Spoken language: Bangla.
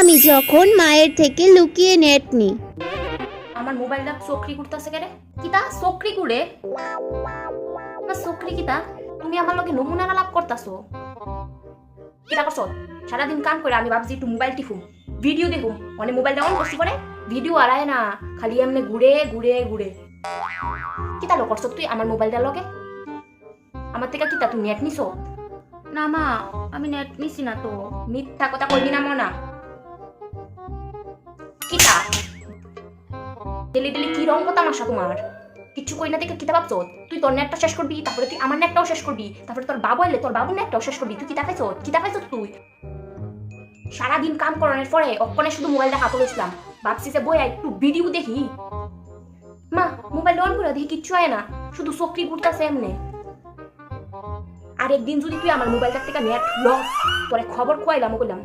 আমি যখন মায়ের থেকে লুকিয়ে নেট নিই। আমার মোবাইলটা চক্রি করতেছে কেন? কিতা চক্রি করে? না চক্রি কিতা? তুমি আমার লগে নমুনা আলাপ করতাছো। কিতা করছ? সারাদিন কাম করে আমি ভাবছি একটু মোবাইল টিপুম, ভিডিও দেখুম, মানে মোবাইলটা অন করছি পরে ভিডিও আড়ায় না, খালি এমনি ঘুরে ঘুরে ঘুরে। কিতা লো করছ তুই আমার মোবাইলটা লগে? আমার থেকে কিতা তুমি নেট নিছো? না মা, আমি নেট নিছি না তো। মিথ্যা কথা কইবি না মনা। কিতা ডেলি ডেলি কি রং কথা মাসা তোমার? কিছু কই না দেখে কিতা ভাবছ? তুই তোর নেটটা শেষ করবি, তারপরে তুই আমার নেটটাও শেষ করবি, তারপরে তোর বাবু এলে তোর বাবুর নেটটাও শেষ করবি। তুই কিতা পাইছ? কিতা পাইছ তুই? সারাদিন কাম করানোর পরে অক্ষণে শুধু মোবাইলটা হাতে লইছিলাম, ভাবছি যে বই একটু ভিডিও দেখি। মা মোবাইল অন করে দেখি কিচ্ছু হয় না, শুধু চক্রি ঘুরতাছে এমনে। আর একদিন যদি তুই আমার মোবাইলটার থেকে নেট লস, তোরে খবর খুয়াইলাম কইলাম।